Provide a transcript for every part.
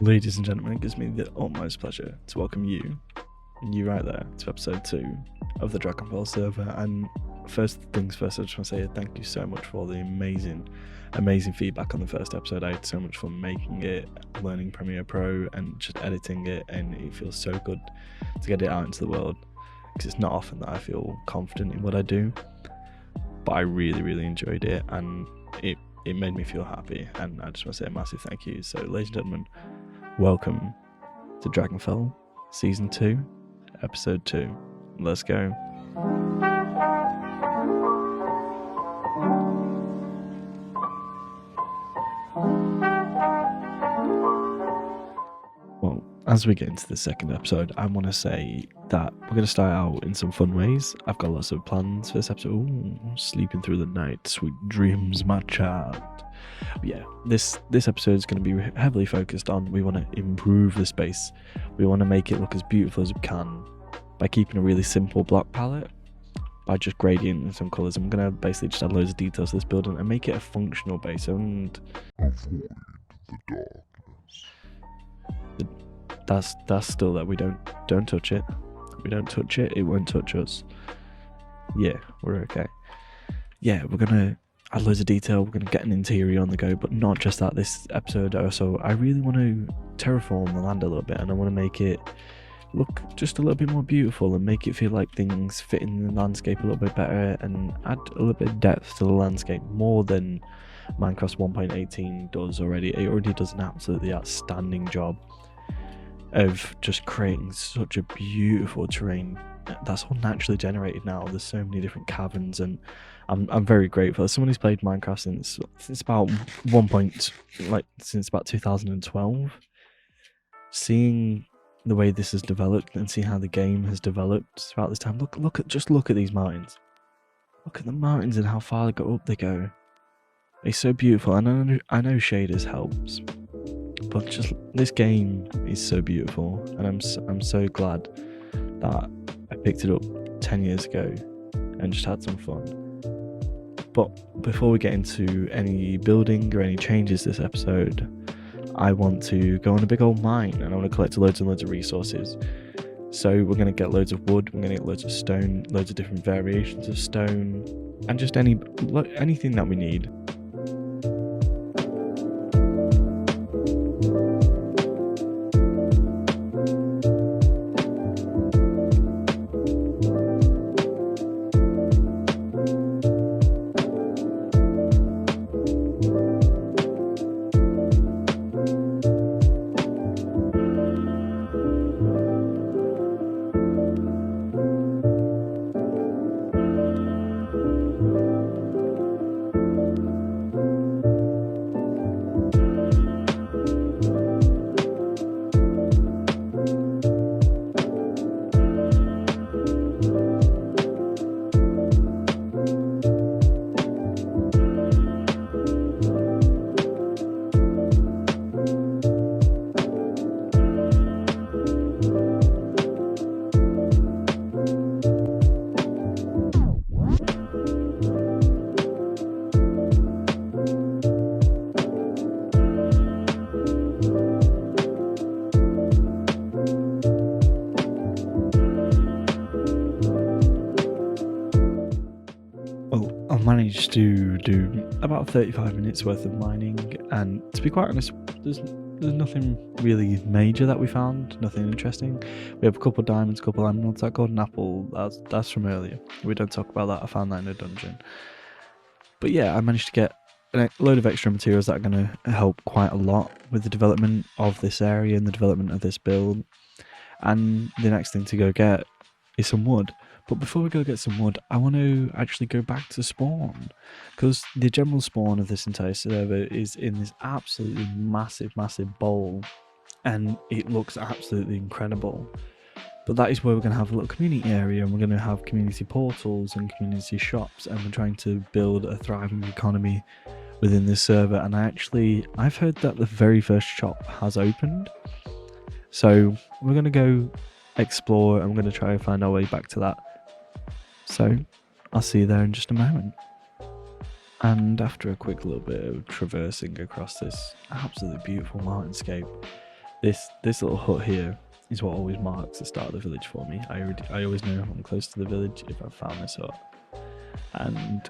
Ladies and gentlemen, it gives me the utmost pleasure to welcome you right there, to episode 2 of the Dragonfell server. And first things first, I just want to say thank you so much for all the amazing feedback on the first episode. I had so much fun making it, learning Premiere Pro and just editing it, and it feels so good to get it out into the world, because it's not often that I feel confident in what I do, but I really enjoyed it, and it made me feel happy, and I just want to say a massive thank you. So ladies and gentlemen, welcome to Dragonfell Season 2, Episode 2. Let's go. Well, as we get into the second episode, I want to say that we're going to start out in some fun ways. I've got lots of plans for this episode. Ooh, sleeping through the night, sweet dreams, my child. But yeah, this episode is going to be heavily focused on, we want to improve the space. We want to make it look as beautiful as we can by keeping a really simple block palette, by just gradient some colours. I'm going to basically just add loads of details to this building and make it a functional base and avoid the darkness. That's still that we don't touch it. We don't touch it, it won't touch us. Yeah, we're okay. Yeah, we're going to add loads of detail, we're going to get an interior on the go, but not just that. This episode also, I really want to terraform the land a little bit, and I want to make it look just a little bit more beautiful and make it feel like things fit in the landscape a little bit better, and add a little bit of depth to the landscape, more than Minecraft 1.18 does already. It already does an absolutely outstanding job of just creating such a beautiful terrain that's all naturally generated now. There's so many different caverns, and I'm very grateful as someone who's played Minecraft since about since about 2012. Seeing the way this has developed and see how the game has developed throughout this time. Look at these mountains. Look at the mountains and how far they go. It's so beautiful. And I know shaders helps, but just this game is so beautiful, and I'm so glad that I picked it up 10 years ago and just had some fun. But before we get into any building or any changes this episode, I want to go on a big old mine, and I want to collect loads and loads of resources. So we're going to get loads of wood, we're going to get loads of stone, loads of different variations of stone, and just anything that we need. Managed to do about 35 minutes worth of mining, and to be quite honest, there's nothing really major that we found, nothing interesting. We have a couple of diamonds, a couple of emeralds. That golden apple, that's from earlier. We don't talk about that. I found that in a dungeon. But yeah, I managed to get a load of extra materials that are going to help quite a lot with the development of this area and the development of this build. And the next thing to go get is some wood. But before we go get some wood, I want to actually go back to spawn, because the general spawn of this entire server is in this absolutely massive bowl, and it looks absolutely incredible. But that is where we're going to have a little community area, and we're going to have community portals and community shops, and we're trying to build a thriving economy within this server. And I've heard that the very first shop has opened, so we're going to go explore, and we're going to try and find our way back to that. So I'll see you there in just a moment. And after a quick little bit of traversing across this absolutely beautiful mountainscape, this little hut here is what always marks the start of the village for me. I always know I'm close to the village if I've found this hut. And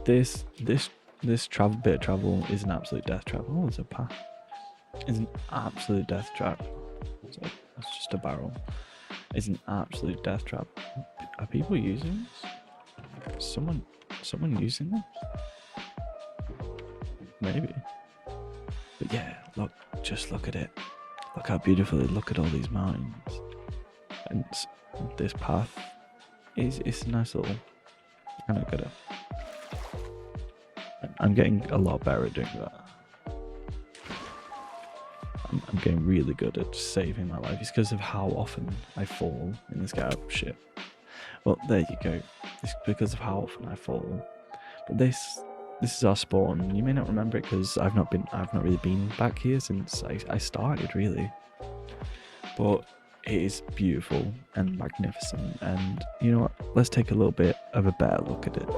this bit of travel is an absolute death trap. Oh, there's a path. It's an absolute death trap. So that's just a barrel. It's an absolute death trap. Are people using this? Someone using this? Maybe. But yeah, just look at it. Look how beautiful it. Look at all these mountains. And this path it's a nice little kind of good. I'm getting a lot better at doing that. I'm getting really good at saving my life. It's because of how often I fall in this game. Oh, shit. Well, there you go. It's because of how often I fall. But this is our spawn. You may not remember it because I've not really been back here since I started, really. But it is beautiful and magnificent. And you know what? Let's take a little bit of a better look at it.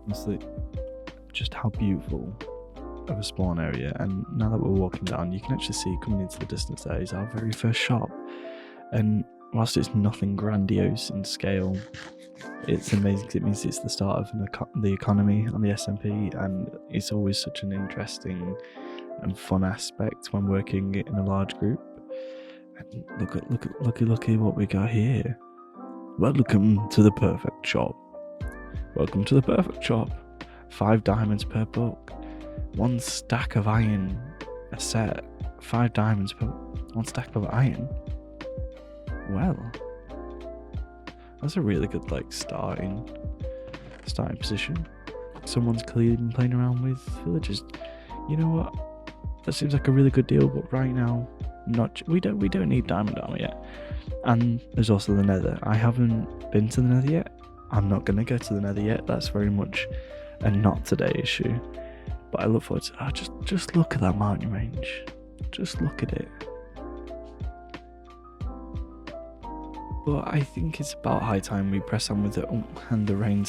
Honestly, just how beautiful of a spawn area. And now that we're walking down, you can actually see coming into the distance there is our very first shop. And whilst it's nothing grandiose in scale, it's amazing because it means it's the start of the economy on the SMP, and it's always such an interesting and fun aspect when working in a large group. And look at what we got here. Welcome to the perfect shop. Welcome to the perfect shop. 5 diamonds per book. 1 stack of iron a set. 5 diamonds per 1 stack of iron. Well, that's a really good starting position. Someone's clearly been playing around with villagers. You know what? That seems like a really good deal, but right now, we don't need diamond armor yet. And there's also the Nether. I haven't been to the Nether yet. I'm not gonna go to the Nether yet. That's very much a not today issue. But I look forward to just look at that mountain range. Just look at it. But I think it's about high time we press on with it. Oh, and the rain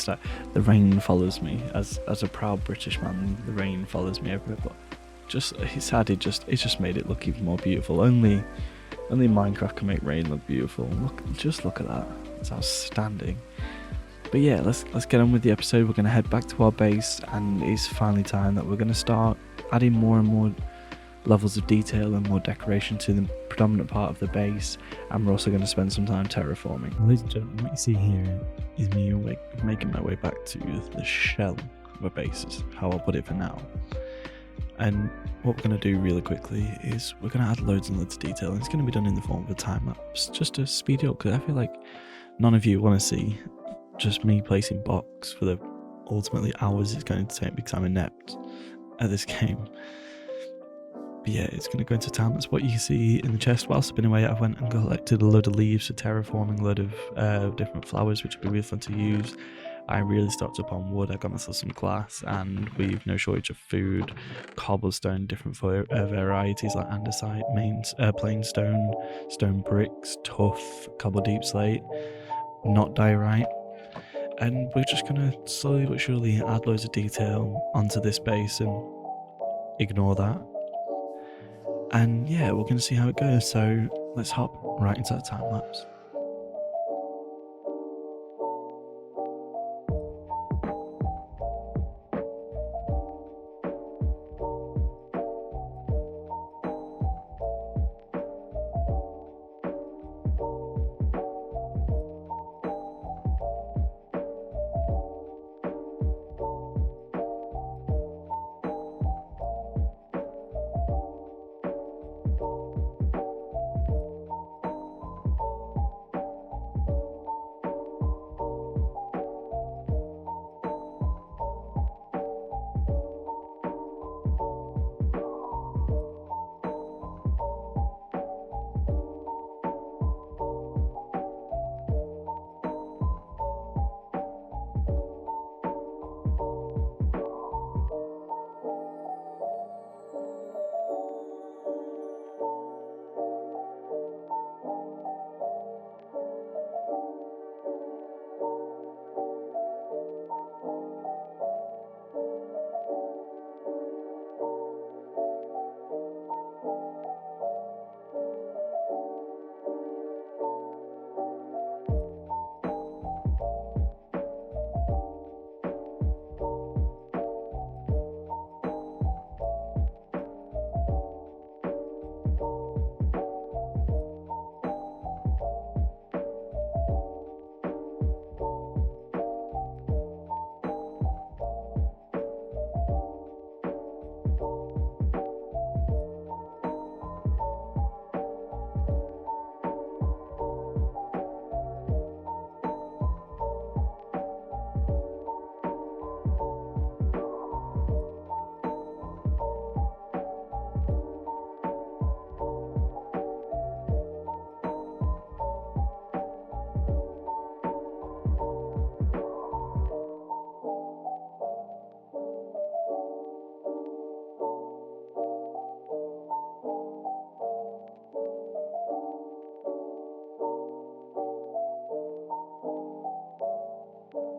follows me. As a proud British man, the rain follows me everywhere. But it's sad. It just made it look even more beautiful. Only Minecraft can make rain look beautiful. Just look at that. It's outstanding. But yeah, let's get on with the episode. We're going to head back to our base, and it's finally time that we're going to start adding more and more levels of detail and more decoration to the predominant part of the base, and we're also going to spend some time terraforming. Ladies and gentlemen, what you see here is me making my way back to the shell of a base, is how I'll put it for now. And what we're going to do really quickly is we're going to add loads and loads of detail, and it's going to be done in the form of a time lapse just to speed it up, because I feel like none of you want to see just me placing blocks for the ultimately hours it's going to take because I'm inept at this game. But yeah, it's going to go into time. That's what you see in the chest. Whilst I've been away, I went and collected a load of leaves for terraforming, a load of different flowers, which will be really fun to use. I really stocked up on wood. I got myself some glass, and we've no shortage of food, cobblestone, different varieties like andesite, plain stone, stone bricks, tough, cobble deep slate, not diorite. And we're just gonna slowly but surely add loads of detail onto this base and ignore that. And yeah, we're gonna see how it goes. So let's hop right into the time lapse.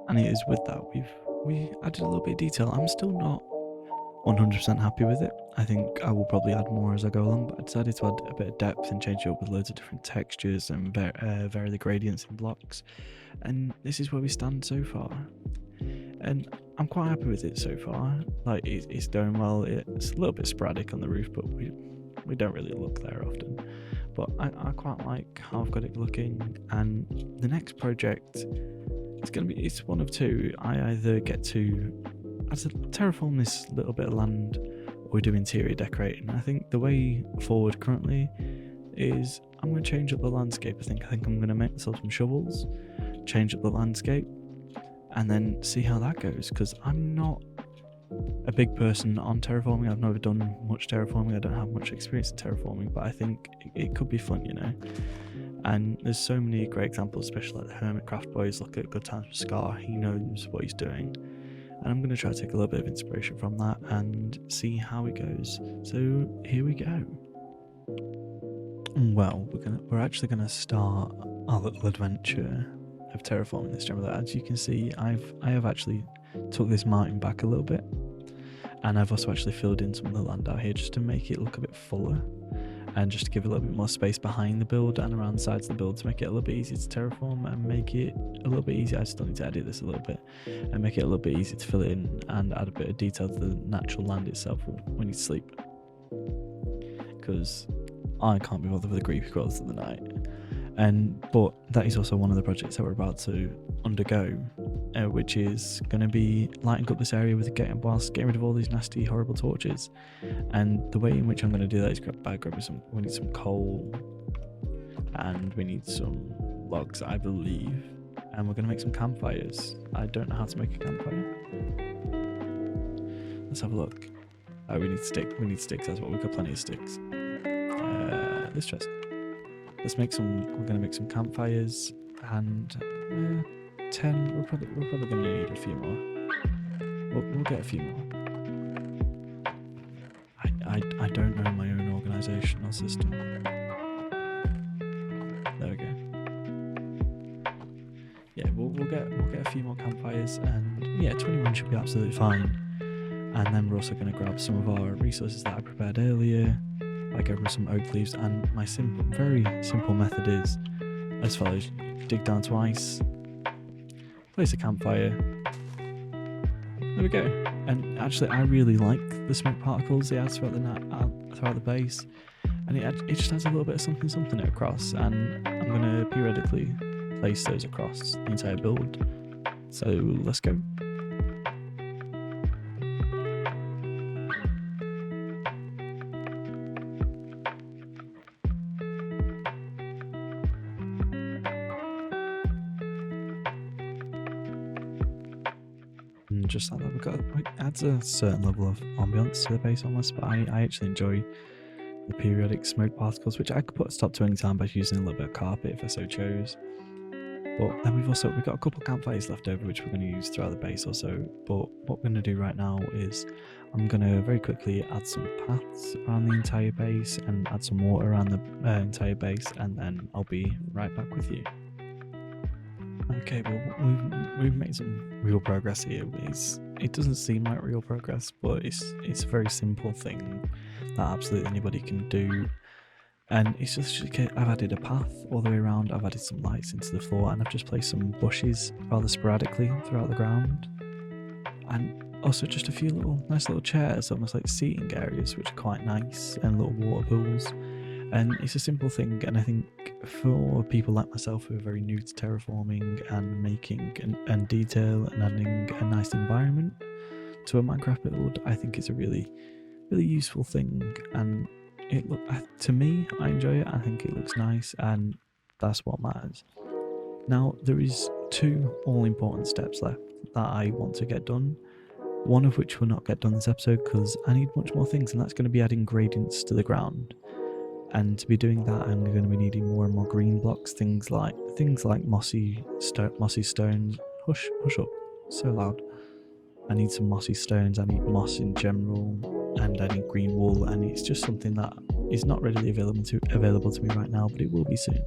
And it is with that we added a little bit of detail. I'm still not 100% happy with it. I think I will probably add more as I go along, but I decided to add a bit of depth and change it up with loads of different textures and vary the gradients in blocks. And this is where we stand so far. And I'm quite happy with it so far. Like, it's going well. It's a little bit sporadic on the roof, but we don't really look there often. But I quite like how I've got it looking. And the next project, it's one of two. I either get to terraform this little bit of land, or we do interior decorating. I think the way forward currently is I'm going to change up the landscape. I think I'm going to make myself some shovels, change up the landscape, and then see how that goes, because I'm not a big person on terraforming. I've never done much terraforming. I don't have much experience in terraforming, but I think it could be fun, you know. And there's so many great examples, especially like the Hermitcraft boys. Look at Good Times with Scar. He knows what he's doing, and I'm going to try to take a little bit of inspiration from that and see how it goes. So here we go. Well, we're actually going to start our little adventure of terraforming this generally. As you can see, I have actually took this mountain back a little bit, and I've also actually filled in some of the land out here just to make it look a bit fuller, and just to give a little bit more space behind the build and around the sides of the build to make it a little bit easier to terraform and make it a little bit easier. I still need to edit this a little bit and make it a little bit easier to fill it in and add a bit of detail to the natural land itself when you sleep, because I can't be bothered with the creepy crawlers of the night. But that is also one of the projects that we're about to undergo, which is going to be lighting up this area whilst getting rid of all these nasty, horrible torches. And the way in which I'm going to do that is we need some coal, and we need some logs, I believe, and we're going to make some campfires. I don't know how to make a campfire. Let's have a look. Oh, we need sticks as well. We've got plenty of sticks. This chest. We're going to make some campfires, and 10. We're probably going to need a few more. We'll get a few more. I don't know my own organisational system. There we go. Yeah, we'll get a few more campfires, and yeah, 21 should be absolutely fine. And then we're also going to grab some of our resources that I prepared earlier, like over some oak leaves. And my very simple method is as follows: dig down twice, place a campfire. There we go. And actually, I really like the smoke particles it adds throughout the base, and it just adds a little bit of something across. And I'm going to periodically place those across the entire build. So let's go. And just like that, it adds a certain level of ambience to the base almost, but I actually enjoy the periodic smoke particles, which I could put a stop to any time by using a little bit of carpet if I so chose. But then we've got a couple of campfires left over which we're going to use throughout the base also. But what we're going to do right now is I'm going to very quickly add some paths around the entire base and add some water around the entire base, and then I'll be right back with you. Okay, well, we've made some real progress here. It doesn't seem like real progress, but it's a very simple thing that absolutely anybody can do. And it's just, I've added a path all the way around, I've added some lights into the floor, and I've just placed some bushes rather sporadically throughout the ground. And also just a few nice little chairs, almost like seating areas, which are quite nice, and little water pools. And it's a simple thing, and I think for people like myself who are very new to terraforming and making and detail and adding a nice environment to a Minecraft build, I think it's a really, really useful thing. And to me, I enjoy it. I think it looks nice, and that's what matters. Now, there is 2 all-important steps left that I want to get done. One of which will not get done this episode because I need much more things, and that's going to be adding gradients to the ground. And to be doing that, I'm going to be needing more and more green blocks, things like mossy stones. Hush up, so loud. I need some mossy stones. I need moss in general, and I need green wool. And it's just something that is not readily available to me right now, but it will be soon.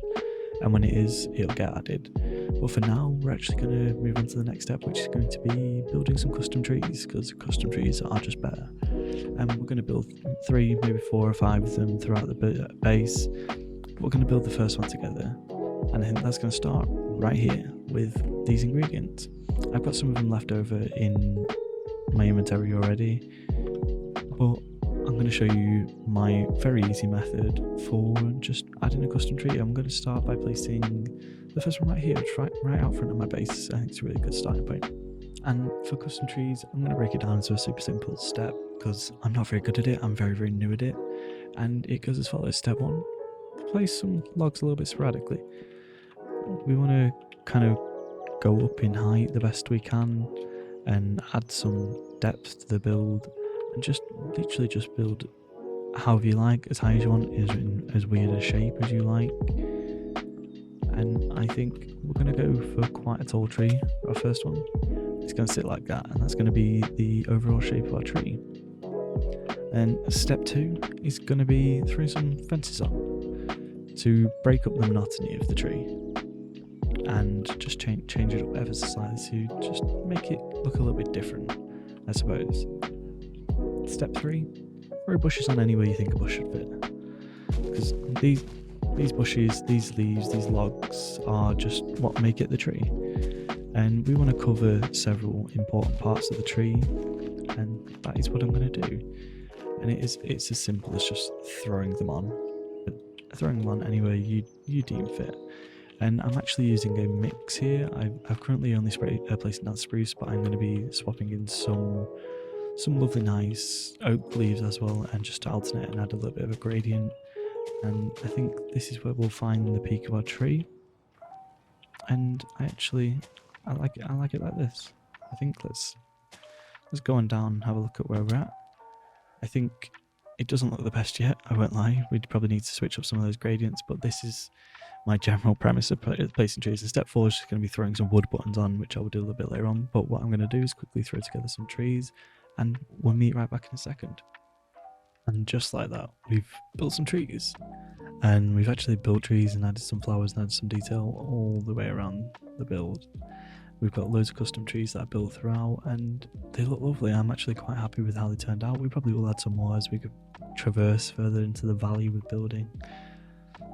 And when it is, it'll get added. But for now, we're actually going to move on to the next step, which is going to be building some custom trees, because custom trees are just better. And we're going to build 3, maybe 4 or 5 of them throughout the base. We're going to build the first one together, and I think that's going to start right here with these ingredients. I've got some of them left over in my inventory already, but I'm going to show you my very easy method for just adding a custom tree. I'm going to start by placing the first one right here, it's right out front of my base. I think it's a really good starting point. And for custom trees, I'm going to break it down into a super simple step, because I'm not very good at it. I'm very, very new at it. And it goes as follows. Step 1, place some logs a little bit sporadically. We want to kind of go up in height the best we can and add some depth to the build, and just literally just build however you like, as high as you want, in as weird a shape as you like. And I think we're going to go for quite a tall tree for our first one. It's going to sit like that, and that's going to be the overall shape of our tree. And step 2 is going to be throwing some fences on to break up the monotony of the tree, and just change it up ever so slightly to just make it look a little bit different, I suppose. Step 3, throw bushes on anywhere you think a bush should fit, because these bushes, these leaves, these logs are just what make it the tree. And we want to cover several important parts of the tree, and that is what I'm going to do. And it's as simple as just throwing them on anywhere you deem fit. And I'm actually using a mix here. I've currently only placed down spruce, but I'm going to be swapping in some lovely nice oak leaves as well, and just to alternate and add a little bit of a gradient. And I think this is where we'll find the peak of our tree. And I like it like this. I think let's go on down and have a look at where we're at. I think it doesn't look the best yet, I won't lie. We'd probably need to switch up some of those gradients, but this is my general premise of placing trees. In step 4 is just going to be throwing some wood buttons on, which I will do a little bit later on. But what I'm going to do is quickly throw together some trees, and we'll meet right back in a second. And just like that, we've built some trees. And we've actually built trees and added some flowers and added some detail all the way around the build. We've got loads of custom trees that I built throughout, and they look lovely. I'm actually quite happy with how they turned out. We probably will add some more as we could traverse further into the valley with building.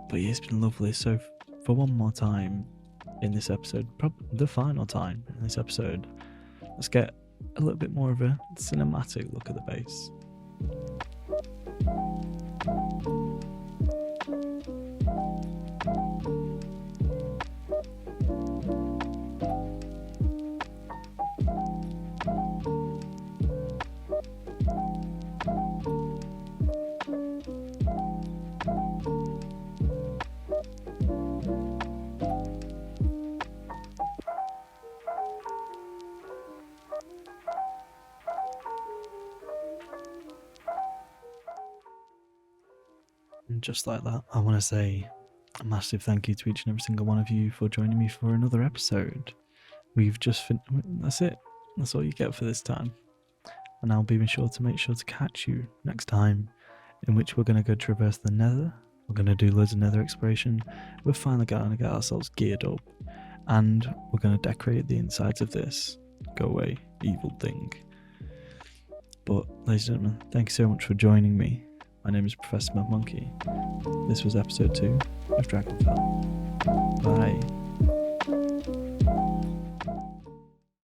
But yeah, it's been lovely. So for one more time in this episode, probably the final time in this episode, let's get a little bit more of a cinematic look at the base. And just like that, I want to say a massive thank you to each and every single one of you for joining me for another episode. We've just that's it. That's all you get for this time. And I'll be make sure to catch you next time, in which we're going to go traverse the nether. We're going to do loads of nether exploration. We're finally going to get ourselves geared up, and we're going to decorate the insides of this. Go away, evil thing. But ladies and gentlemen, thank you so much for joining me. My name is Professor Monkey. This was episode 2 of Dragonfell. Bye.